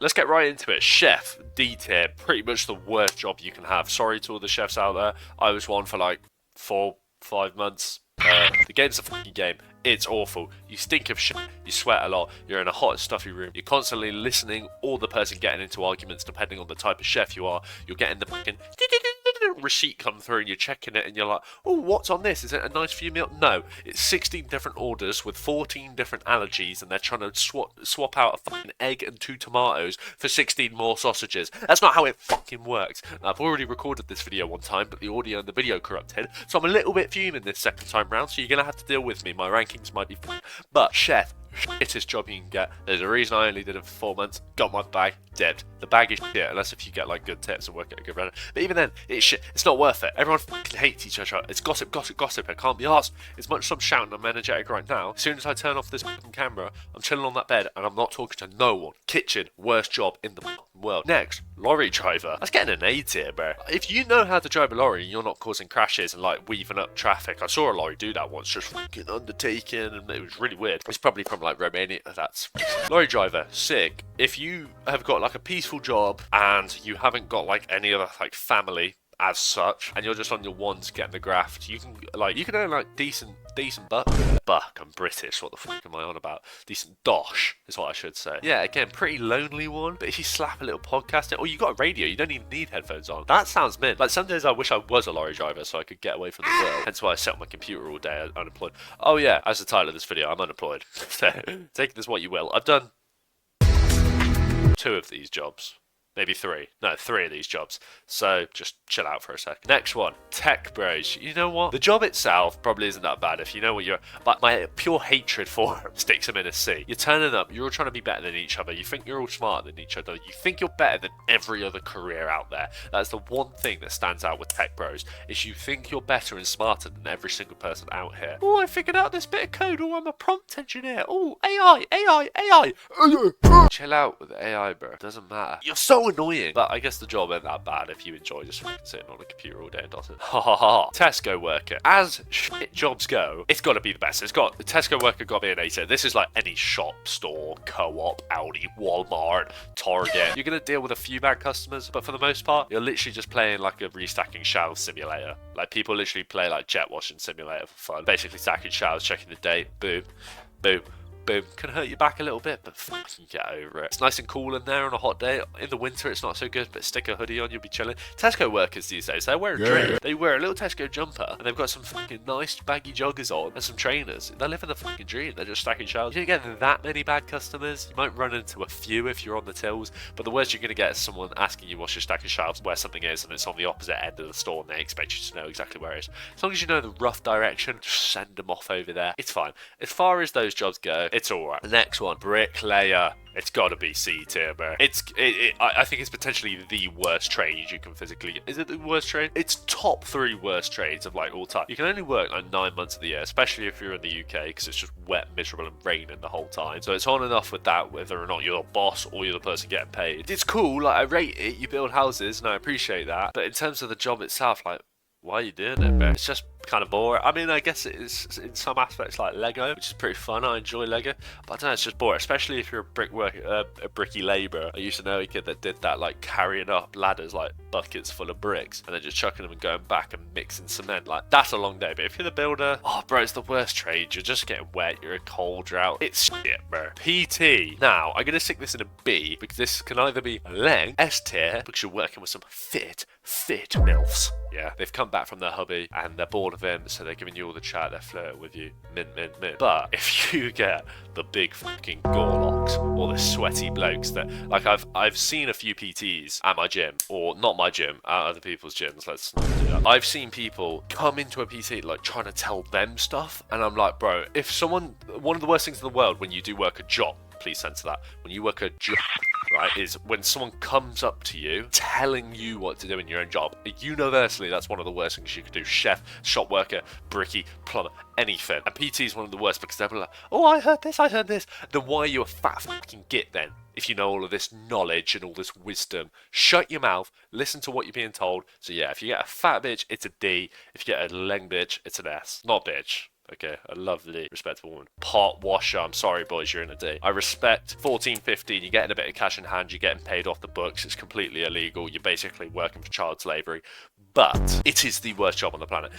Let's get right into it. Chef, D tier, pretty much the worst job you can have. Sorry to all the chefs out there. I was one for like 4-5 months. The game's a fucking game. It's awful. You stink of shit. You sweat a lot. You're in a hot, stuffy room. You're constantly listening, or the person getting into arguments, depending on the type of chef you are. You're getting the fucking receipt come through and you're checking it and you're like, oh, what's on this? Is it a nice few meal? No, it's 16 different orders with 14 different allergies and they're trying to swap out a fucking egg and 2 tomatoes for 16 more sausages. That's not how it fucking works. Now, I've already recorded this video one time, but the audio and the video corrupted, so I'm a little bit fuming this second time round, so you're gonna have to deal with me. My rankings might be but chef, shittest job you can get. There's a reason I only did it for 4 months. Got my bag, dipped. The bag is shit, unless if you get like good tips and work at a good restaurant. But even then, it's shit. It's not worth it. Everyone fucking hates each other. It's gossip, gossip, gossip. I can't be arsed. As much as I'm shouting, I'm energetic right now. As soon as I turn off this fucking camera, I'm chilling on that bed and I'm not talking to no one. Kitchen, worst job in the world. Next, lorry driver. That's getting an A tier, bro. If you know how to drive a lorry and you're not causing crashes and like weaving up traffic, I saw a lorry do that once, just fucking undertaking, and it was really weird. It's probably from like Romania. That's lorry driver, sick. If you have got like a peaceful job and you haven't got like any other like family as such, and you're just on your ones getting the graft, you can earn like decent buck. I'm British, what the fuck am I on about? Decent dosh is what I should say. Yeah, again, pretty lonely one, but if you slap a little podcast in, or you got a radio, you don't even need headphones on. That sounds mint. Like some days I wish I was a lorry driver so I could get away from the world. Hence why I sit on my computer all day unemployed. Oh yeah, as the title of this video, I'm unemployed. So take this what you will. I've done 2 of these jobs. Maybe 3. No, 3 of these jobs. So just chill out for a second. Next one, tech bros. You know what? The job itself probably isn't that bad if you know what you're. But my pure hatred for them sticks them in a C. You're turning up. You're all trying to be better than each other. You think you're all smarter than each other. You think you're better than every other career out there. That's the one thing that stands out with tech bros is you think you're better and smarter than every single person out here. Oh, I figured out this bit of code. Oh, I'm a prompt engineer. Oh, AI. Chill out with AI, bro. Doesn't matter. You're so annoying. But I guess the job ain't that bad if you enjoy just sitting on a computer all day and dotting. Ha ha ha. Tesco worker. As shit jobs go, it's got to be the best. It's got the Tesco worker got to be an A tier. This is like any shop, store, co-op, Aldi, Walmart, Target. You're gonna deal with a few bad customers, but for the most part, you're literally just playing like a restacking shelves simulator. Like people literally play like jet washing simulator for fun. Basically stacking shelves, checking the date. Boom, boom. Boom. Can hurt your back a little bit, but fucking get over it. It's nice and cool in there on a hot day. In the winter, it's not so good, but stick a hoodie on, you'll be chilling. Tesco workers these days, they're wearing dream. They wear a little Tesco jumper, and they've got some fucking nice baggy joggers on, and some trainers. They're living the fucking dream. They're just stacking shelves. You don't get that many bad customers. You might run into a few if you're on the tills, but the worst you're going to get is someone asking you what's your stack of shelves, where something is, and it's on the opposite end of the store, and they expect you to know exactly where it is. As long as you know the rough direction, just send them off over there. It's fine. As far as those jobs go, it's alright. The next one, bricklayer. It's got to be C tier, bro. I think it's potentially the worst trade you can physically get. Is it the worst trade? It's top 3 worst trades of like all time. You can only work like 9 months of the year, especially if you're in the UK, because it's just wet, miserable, and raining the whole time. So it's on enough with that, whether or not you're the boss or you're the person getting paid. It's cool. Like I rate it. You build houses, and I appreciate that. But in terms of the job itself, like, why are you doing it, bro? It's just kind of boring. I mean, I guess it is in some aspects like Lego, which is pretty fun. I enjoy Lego, but I don't know, it's just boring, especially if you're a bricky labourer. I used to know a kid that did that, like carrying up ladders like buckets full of bricks and then just chucking them and going back and mixing cement. Like, that's a long day. But if you're the builder, oh bro, it's the worst trade. You're just getting wet, you're in cold drought. It's shit, bro. PT. Now, I'm gonna stick this in a B because this can either be a length, S tier, because you're working with some fit MILFs. Yeah, they've come back from their hubby and they're bored of him, so they're giving you all the chat, they're flirting with you. Mint. But if you get the big fucking gorlocks or the sweaty blokes that, like, I've seen a few PTs at my gym, or not my gym, at other people's gyms, let's not do that. I've seen people come into a PT like trying to tell them stuff, and I'm like, bro, if someone, one of the worst things in the world when you do work a job, please censor that, when you work a job, right, is when someone comes up to you telling you what to do in your own job. Universally, that's one of the worst things you can do. Chef, shop worker, bricky, plumber, anything. And PT is one of the worst because they're like, oh, I heard this. Then why are you a fat fucking git then? If you know all of this knowledge and all this wisdom, shut your mouth, listen to what you're being told. So yeah, if you get a fat bitch, it's a D. If you get a leng bitch, it's an S. Not bitch. Okay, a lovely, respectable woman. Pot washer. I'm sorry, boys, you're in a D. I respect 14, 15. You're getting a bit of cash in hand. You're getting paid off the books. It's completely illegal. You're basically working for child slavery. But it is the worst job on the planet.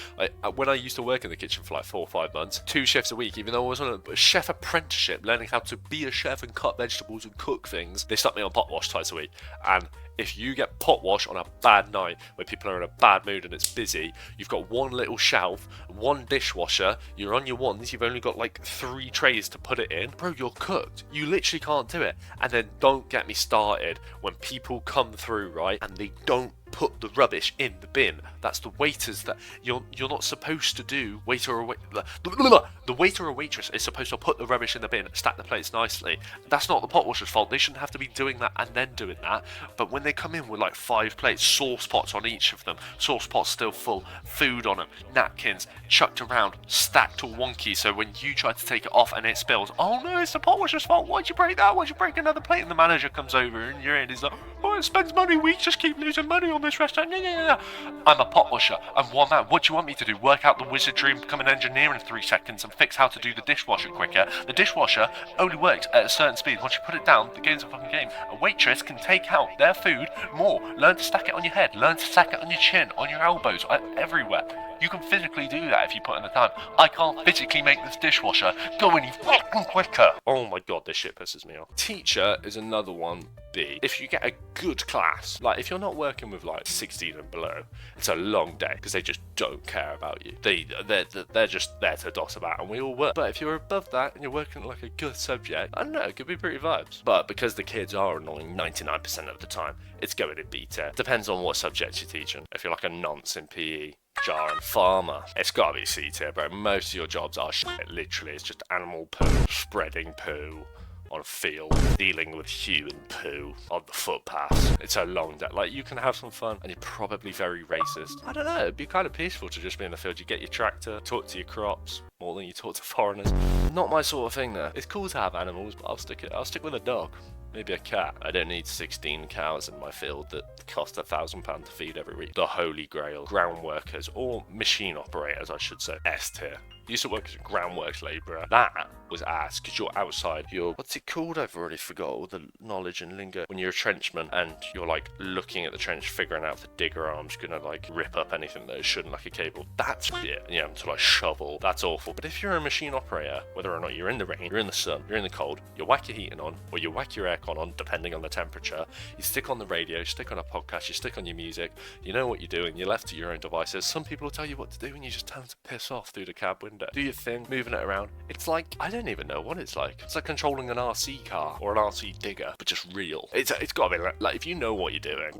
When I used to work in the kitchen for like 4 or 5 months, 2 shifts a week, even though I was on a chef apprenticeship, learning how to be a chef and cut vegetables and cook things, they stuck me on pot wash twice a week. And if you get pot wash on a bad night where people are in a bad mood and it's busy, you've got one little shelf, one dishwasher, you're on your ones, you've only got like 3 trays to put it in. Bro, you're cooked. You literally can't do it. And then don't get me started when people come through, right, and they don't put the rubbish in the bin. That's the waiters that you're not supposed to do. The waiter or waitress is supposed to put the rubbish in the bin, stack the plates nicely. That's not the pot washer's fault. They shouldn't have to be doing that and then doing that. But when they come in with like 5 plates, sauce pots on each of them, sauce pots still full, food on them, napkins chucked around, stacked all wonky, so when you try to take it off and it spills, oh no, it's the pot washer's fault. Why'd you break that? Why'd you break another plate? And the manager comes over and you're in, he's like, oh, it spends money, we just keep losing money on this restaurant. I'm a pot washer. I'm one man. What do you want me to do? Work out the wizardry and become an engineer in 3 seconds and fix how to do the dishwasher quicker? The dishwasher only works at a certain speed. Once you put it down, the game's a fucking game. A waitress can take out their food more. Learn to stack it on your head. Learn to stack it on your chin, on your elbows, everywhere. You can physically do that if you put in the time. I can't physically make this dishwasher go any fucking quicker. Oh my god, this shit pisses me off. Teacher is another one. B. If you get a good class, like if you're not working with like 16 and below, it's a long day because they just don't care about you. They're just there to doss about, and we all work. But if you're above that and you're working like a good subject, I don't know, it could be pretty vibes. But because the kids are annoying 99% of the time, it's going to be tier. Depends on what subject you're teaching. If you're like a nonce in PE, jar and farmer, it's gotta be C tier, bro. Most of your jobs are shit. Literally, it's just animal poo, spreading poo on a field, dealing with human poo on the footpaths. It's a long day. Like, you can have some fun, and you're probably very racist. I don't know, it'd be kind of peaceful to just be in the field. You get your tractor, talk to your crops, more than you talk to foreigners. Not my sort of thing, though. It's cool to have animals, but I'll stick with a dog. Maybe a cat. I don't need 16 cows in my field that cost £1,000 to feed every week. The holy grail. Ground workers, or machine operators, I should say. S tier. Used to work as a groundworks labourer. That was ass, because you're outside. You're, what's it called? I've already forgot all the knowledge and lingo. When you're a trenchman and you're like looking at the trench, figuring out if the digger arm's gonna like rip up anything that it shouldn't, like a cable. That's shit. And you have to like shovel. That's awful. But if you're a machine operator, whether or not you're in the rain, you're in the sun, you're in the cold, you whack your heating on, or you whack your aircon on, depending on the temperature, you stick on the radio, you stick on a podcast, you stick on your music, you know what you're doing, you're left to your own devices. Some people will tell you what to do and you just tell them to piss off through the cab window. Do your thing, moving it around. It's like, I don't even know what it's like. It's like controlling an RC car or an RC digger, but just real. It's gotta be like if you know what you're doing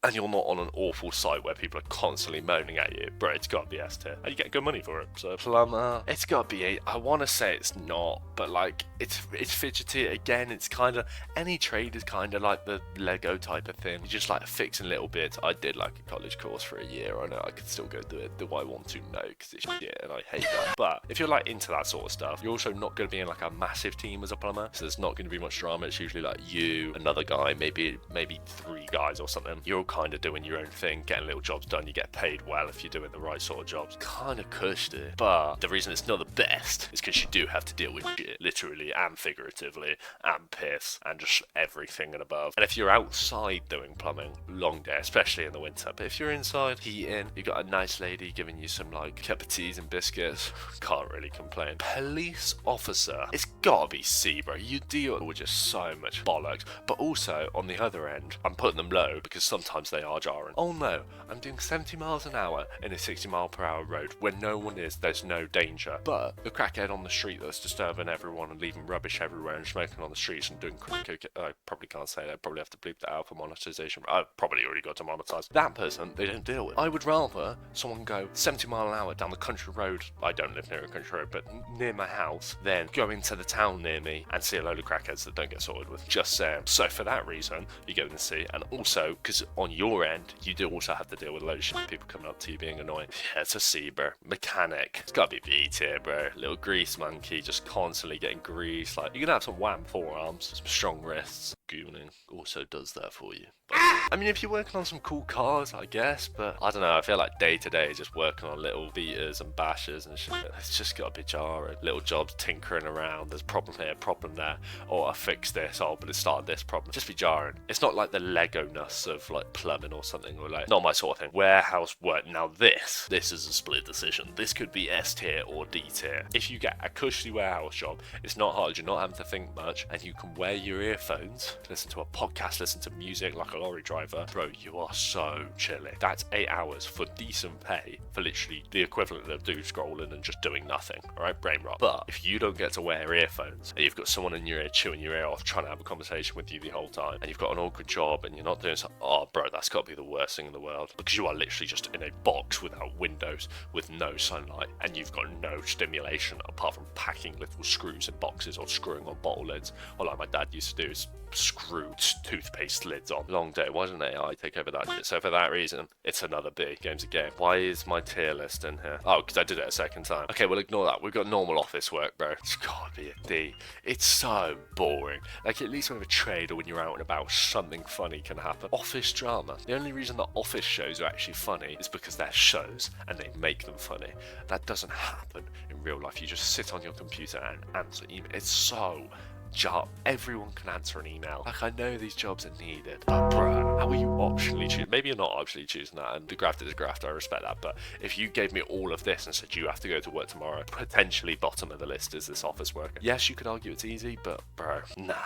and you're not on an awful site where people are constantly moaning at you, bro, it's gotta be S tier. And you get good money for it. So plumber, it's gotta be 8. I wanna say it's not, but like it's fidgety. Again, it's kinda, any trade is kinda like the Lego type of thing. You just like fixing little bits. I did like a college course for a year. I know I could still go do it. Do I want to? No, because it's shit and I hate that. But if you're like into that sort of stuff, you're also not going to be in like a massive team as a plumber, so there's not going to be much drama. It's usually like you, another guy, maybe 3 guys or something. You're all kind of doing your own thing, getting little jobs done. You get paid well if you're doing the right sort of jobs. Kind of cushy. But the reason it's not the best is because you do have to deal with shit, literally and figuratively, and piss, and just everything and above. And if you're outside doing plumbing, long day, especially in the winter. But if you're inside, heating, you got a nice lady giving you some like cup of teas and biscuits, can't really complain. Police officer, it's gotta be C, bro. You deal with just so much bollocks. But also, on the other end, I'm putting them low because sometimes they are jarring. Oh no, I'm doing 70 miles an hour in a 60-mile-per-hour road where no one is, there's no danger. But the crackhead on the street that's disturbing everyone and leaving rubbish everywhere and smoking on the streets and doing cocaine, I probably can't say that, probably have to bleep that out for monetization. I've probably already got to monetize. That person, they don't deal with. I would rather someone go 70 mile an hour down the country road, I don't live near a country road, but near my house, than go into the town near me and see a load of crackheads that don't get sorted with. Just saying. So for that reason, you go in the C, and also, because on your end, you do also have to deal with a load of shit, people coming up to you being annoying. Yeah, it's a C, bro. Mechanic, it's gotta be B tier, bro. Little grease monkey, just constantly getting grease. Like, you can have some wham forearms, some strong wrists. Gooning also does that for you. But, I mean, if you're working on some cool cars, I guess, but I don't know, I feel like day to day just working on little beaters and bashers and shit. It's just got to be jarring. Little jobs tinkering around. There's a problem here, problem there. Oh, I fixed this. Oh, but it started this problem. Just be jarring. It's not like the Lego-ness of like plumbing or something, or like not my sort of thing. Warehouse work. Now this is a split decision. This could be S tier or D tier. If you get a cushy warehouse job, it's not hard. You're not having to think much, and you can wear your earphones, listen to a podcast, listen to music like a lorry driver. Bro, you are so chilling. That's 8 hours for decent pay for literally the equivalent of doom scrolling and just doing nothing. All right, brain rot. But if you don't get to wear earphones and you've got someone in your ear chewing your ear off, trying to have a conversation with you the whole time, and you've got an awkward job and you're not doing something, oh, bro, that's got to be the worst thing in the world, because you are literally just in a box without windows, with no sunlight, and you've got no stimulation apart from packing little screws in boxes or screwing on bottle lids, or like my dad used to do is screw toothpaste lids on. Long day. Why doesn't AI take over that shit? So for that reason, it's another B. Game's a game. Why is my tier list in here? Oh, because I did it a second time. Okay, well, ignore that. We've got normal office work, bro. It's gotta be a D. It's so boring. Like, at least when you're a trade or when you're out and about, something funny can happen. Office drama. The only reason that office shows are actually funny is because they're shows and they make them funny. That doesn't happen in real life. You just sit on your computer and answer email. It's so job. Everyone can answer an email. Like, I know these jobs are needed, but bruh, how are you optionally choosing? Maybe you're not optionally choosing that, and the graft is a graft, I respect that, but if you gave me all of this and said you have to go to work tomorrow, potentially bottom of the list is this office worker. Yes, you could argue it's easy, but bro, nah.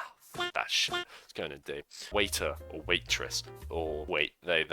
That shit. It's going to do. Waiter or waitress or wait, they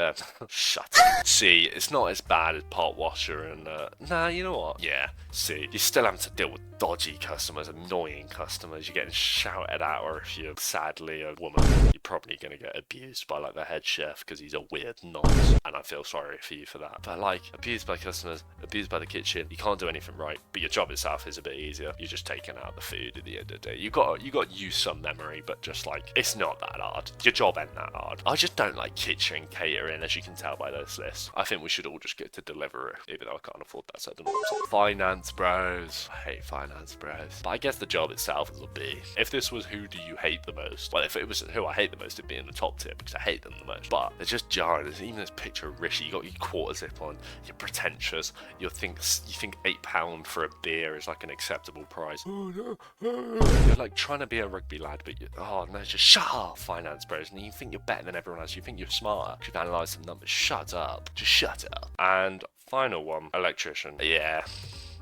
shut up. See, it's not as bad as pot washer and nah, you know what? Yeah, see, you still have to deal with dodgy customers, annoying customers. You're getting shouted at, or if you're sadly a woman, you're probably going to get abused by like the head chef because he's a weird nonce, and I feel sorry for you for that. But like, abused by customers, abused by the kitchen, you can't do anything right, but your job itself is a bit easier. You're just taking out the food at the end of the day. You got to use some memory, but just like, it's not that hard. Your job ain't that hard. I just don't like kitchen catering, as you can tell by this list. I think we should all just get to Deliveroo, even though I can't afford that, so I don't know what I'm saying. Finance bros. I hate finance bros. But I guess the job itself is a B. If this was who do you hate the most, well, if it was who I hate the most, it'd be in the top tier because I hate them the most. But they're just jarring. There's even this picture of Rishi. You got your quarter zip on. You're pretentious. You think £8 for a beer is like an acceptable price. You're like trying to be a rugby lad, but oh no, just shut up, finance bros. And you think you're better than everyone else. You think you're smarter. You've analysed some numbers. Shut up. Just shut up. And final one, electrician. Yeah.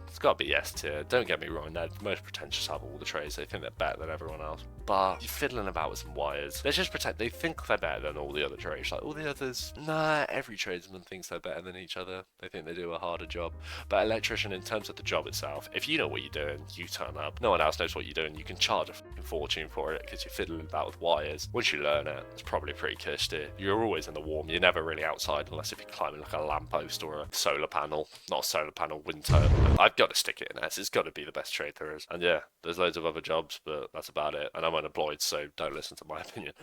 It's got to be S tier. Don't get me wrong, they're the most pretentious out of all the trades. They think they're better than everyone else. But you're fiddling about with some wires. They just pretend they think they're better than all the other trades. Like all the others, nah, every tradesman thinks they're better than each other. They think they do a harder job. But electrician, in terms of the job itself, if you know what you're doing, you turn up. No one else knows what you're doing. You can charge a fucking fortune for it because you're fiddling about with wires. Once you learn it, it's probably pretty cushy. You're always in the warm. You're never really outside unless if you're climbing like a lamppost or a solar panel. Not a solar panel, wind turbine. I've got to stick it in S. It's got to be the best trade there is. And yeah, there's loads of other jobs, but that's about it. And I'm unemployed, so don't listen to my opinion.